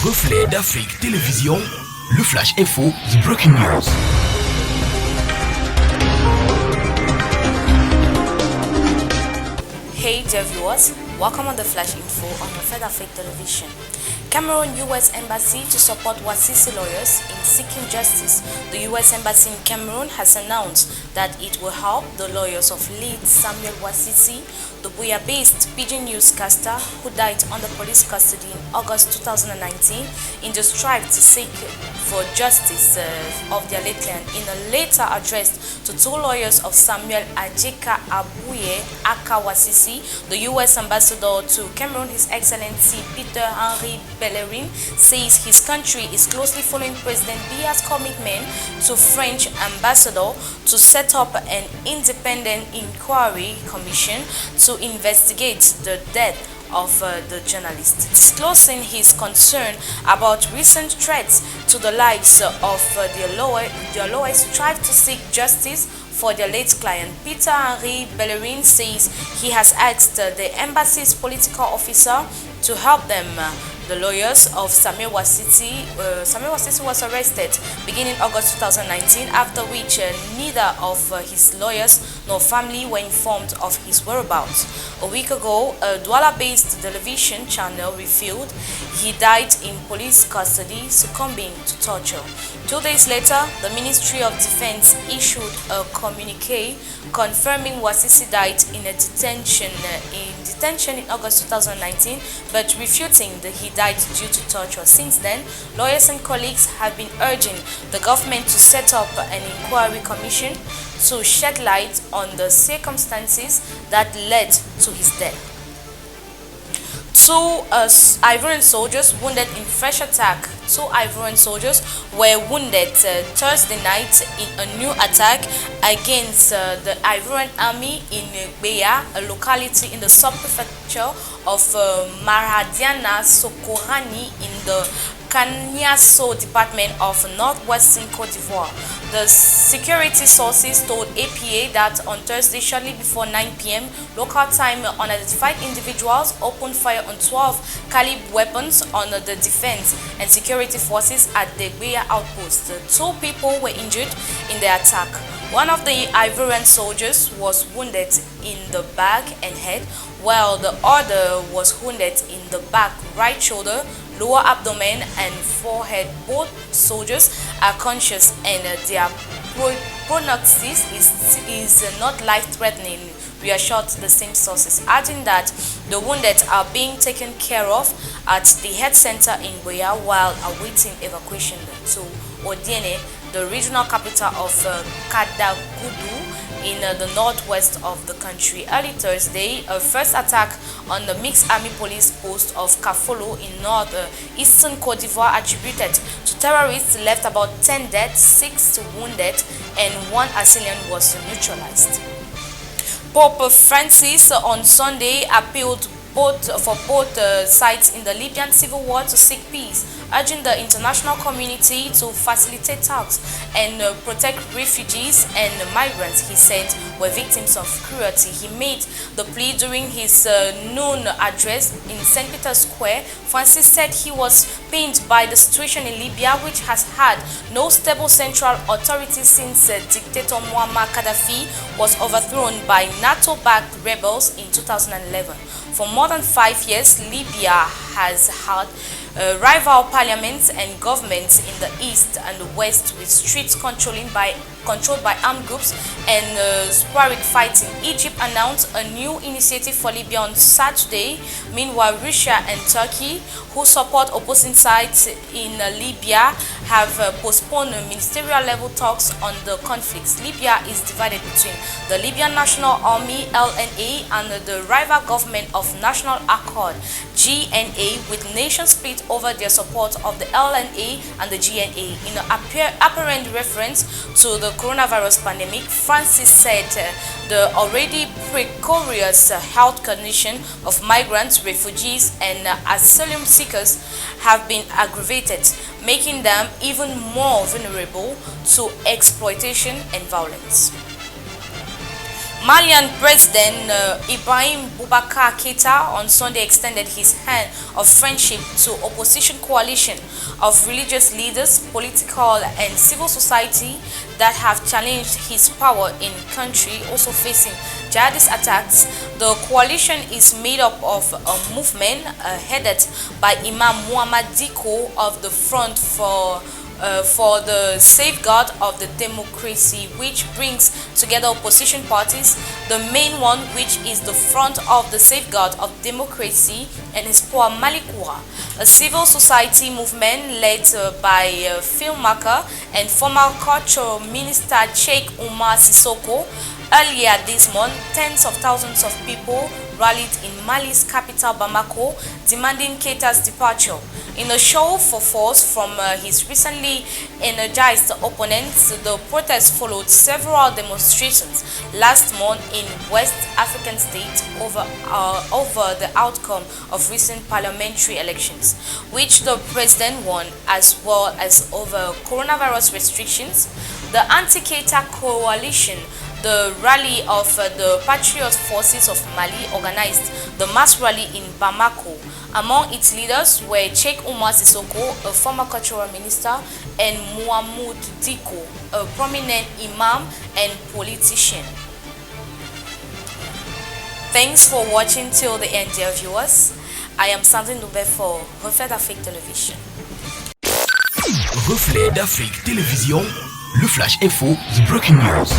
Reflet d'Afrique Télévision, le Flash Info, The Breaking News. Hey dear viewers, welcome on the Flash Info on Reflet d'Afrique Television. Cameroon U.S. Embassy to support Wasisi lawyers in seeking justice. The U.S. Embassy in Cameroon has announced that it will help the lawyers of late Samuel Wasisi, the Buea-based Pidgin newscaster who died under police custody in August 2019, in the strive to seek for justice of their late client. In a letter addressed to two lawyers of Samuel Ajeka Abuye Aka Wasisi, the U.S. ambassador to Cameroon, His Excellency Peter Henry Bellerin, says his country is closely following President Biya's commitment to French ambassador to set up an independent inquiry commission to investigate the death of the journalist, disclosing his concern about recent threats to the lives of their lawyers strive to seek justice for their late client. Peter Henry Bellerin says he has asked the embassy's political officer to help them. The lawyers of Samuel Wasisi was arrested beginning August 2019, after which neither of his lawyers nor family were informed of his whereabouts. A week ago, a Douala-based television channel revealed he died in police custody, succumbing to torture. 2 days later, the Ministry of Defense issued a communique confirming Wasisi died in detention in August 2019, but refuting that he died due to torture. Since then, lawyers and colleagues have been urging the government to set up an inquiry commission to shed light on the circumstances that led to his death. Two Ivorian soldiers wounded in fresh attack. Two Ivorian soldiers were wounded Thursday night in a new attack against the Ivorian army in Beya, a locality in the sub-prefecture of Maradiana Sokorani in the Kanyaso department of northwestern Cote d'Ivoire. The security sources told APA that on Thursday, shortly before 9 p.m. local time, unidentified individuals opened fire on 12 caliber weapons on the defense and security forces at the Beya outpost. 2 people were injured in the attack. One of the Ivorian soldiers was wounded in the back and head, while the other was wounded in the back, right shoulder, lower abdomen and forehead. Both soldiers are conscious and their prognosis is not life-threatening, reassured the same sources, adding that the wounded are being taken care of at the health center in Boya while awaiting evacuation to Odiene, the regional capital of Kadagudu, in the northwest of the country. Early Thursday, a first attack on the mixed army police post of Kafolo in northeastern Cote d'Ivoire attributed to terrorists left about 10 dead, 6 wounded, and 1 assailant was neutralized. Pope Francis on Sunday appealed for both sides in the Libyan civil war to seek peace, urging the international community to facilitate talks and protect refugees and migrants he said were victims of cruelty. He made the plea during his noon address in St. Peter's Square. Francis said he was pained by the situation in Libya, which has had no stable central authority since dictator Muammar Gaddafi was overthrown by NATO-backed rebels in 2011. For more than 5 years, Libya has had rival parliaments and governments in the east and the west, with streets controlled by armed groups and sporadic fighting. Egypt announced a new initiative for Libya on Saturday. Meanwhile, Russia and Turkey, who support opposing sides in Libya, have postponed ministerial-level talks on the conflicts. Libya is divided between the Libyan National Army (LNA) and the rival government of National Accord (GNA), with nations split over their support of the LNA and the GNA. In an apparent reference to the coronavirus pandemic, Francis said the already precarious health condition of migrants, refugees, and asylum seekers have been aggravated, making them even more vulnerable to exploitation and violence. Malian President Ibrahim Boubacar Keita on Sunday extended his hand of friendship to opposition coalition of religious leaders, political and civil society that have challenged his power in country also facing jihadist attacks. The coalition is made up of a movement headed by Imam Muhammad Diko of the Front for the Safeguard of the Democracy, which brings together opposition parties. The main one, which is the Front of the Safeguard of Democracy, and Espoir Malikoua, a civil society movement led by filmmaker and former cultural minister Sheikh Umar Sissoko. Earlier this month, tens of thousands of people rallied in Mali's capital Bamako, demanding Keita's departure. In a show for force from his recently energized opponents, the protest followed several demonstrations last month in West African states over the outcome of recent parliamentary elections, which the president won, as well as over coronavirus restrictions. The anti-Keita coalition, the rally of the Patriot Forces of Mali, organized the mass rally in Bamako. Among its leaders were Sheikh Umar Sissoko, a former cultural minister, and Muhammad Diko, a prominent imam and politician. Thanks for watching till the end, dear viewers. I am Sandrine Doubet for Reflet d'Afrique Télévision. Reflet d'Afrique Télévision, le Flash Info, the Breaking News.